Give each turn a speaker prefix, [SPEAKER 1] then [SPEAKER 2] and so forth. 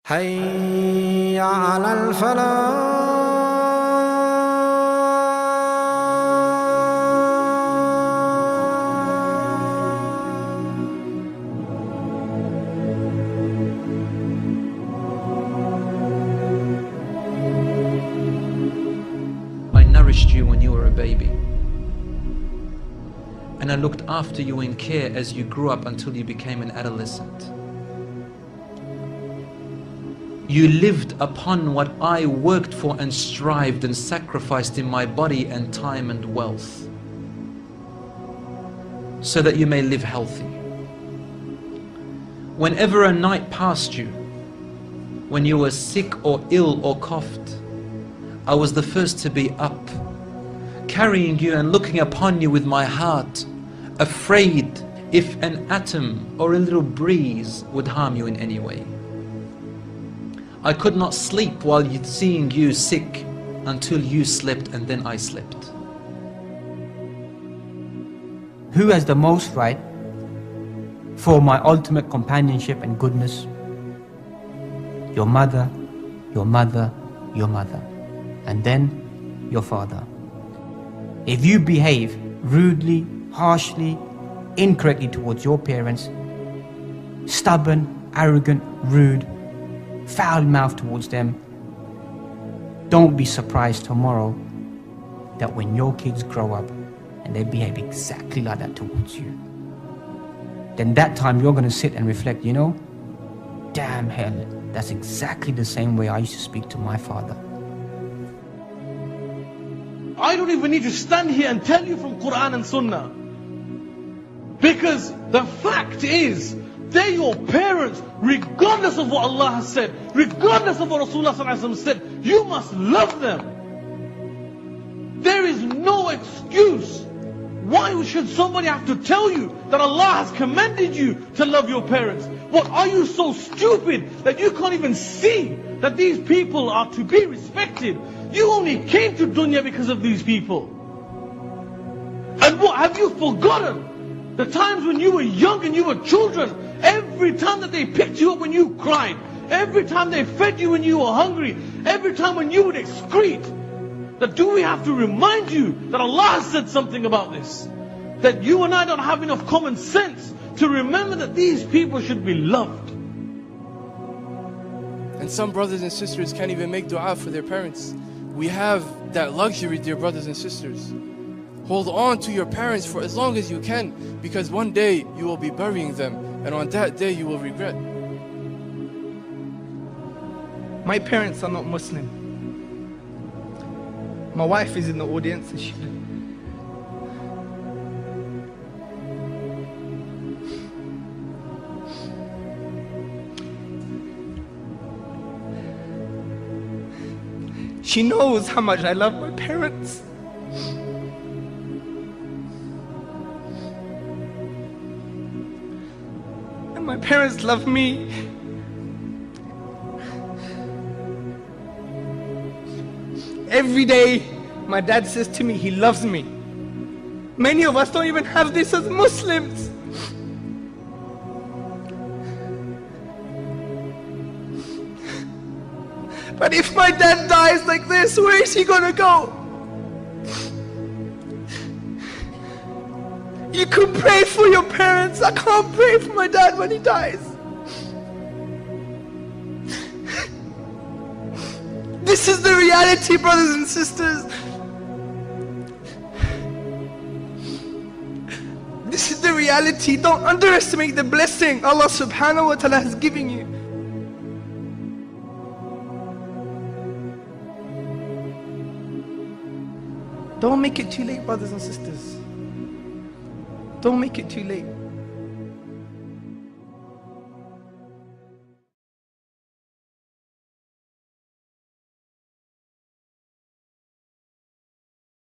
[SPEAKER 1] حي على الفلاح.
[SPEAKER 2] I nourished you when you were a baby, and I looked after you in care as you grew up until you became an adolescent. You lived upon what I worked for and strived and sacrificed in my body and time and wealth, so that you may live healthy. Whenever a night passed you, when you were sick or ill or coughed, I was the first to be up, carrying you and looking upon you with my heart, afraid if an atom or a little breeze would harm you in any way. I could not sleep while seeing you sick until you slept, and then I slept.
[SPEAKER 3] Who has the most right for my ultimate companionship and goodness? Your mother, your mother, your mother, and then your father. If you behave rudely, harshly, incorrectly towards your parents, stubborn, arrogant, rude, foul-mouthed towards them, don't be surprised tomorrow that when your kids grow up and they behave exactly like that towards you, then that time you're going to sit and reflect, you know, damn hell, that's exactly the same way I used to speak to my father.
[SPEAKER 4] I don't even need to stand here and tell you from Quran and Sunnah, because the fact is, they're your parents, regardless of what Allah has said, regardless of what Rasulullah said. You must love them. There is no excuse. Why should somebody have to tell you that Allah has commanded you to love your parents? What, are you so stupid that you can't even see that these people are to be respected? You only came to dunya because of these people. And what, have you forgotten the times when you were young and you were children? Every time that they picked you up when you cried, every time they fed you when you were hungry, every time when you would excrete, that do we have to remind you that Allah has said something about this? That you and I don't have enough common sense to remember that these people should be loved.
[SPEAKER 5] And some brothers and sisters can't even make dua for their parents. We have that luxury, dear brothers and sisters. Hold on to your parents for as long as you can, because one day you will be burying them, and on that day you will regret.
[SPEAKER 6] My parents are not Muslim. My wife is in the audience. She knows how much I love my parents. And my parents love me. Every day, my dad says to me, he loves me. Many of us don't even have this as Muslims. But if my dad dies like this, where is he gonna go? You could pray for your parents. I can't pray for my dad when he dies. This is the reality, brothers and sisters. This is the reality. Don't underestimate the blessing Allah subhanahu wa ta'ala has given you. Don't make it too late, brothers and sisters. Don't make it too late.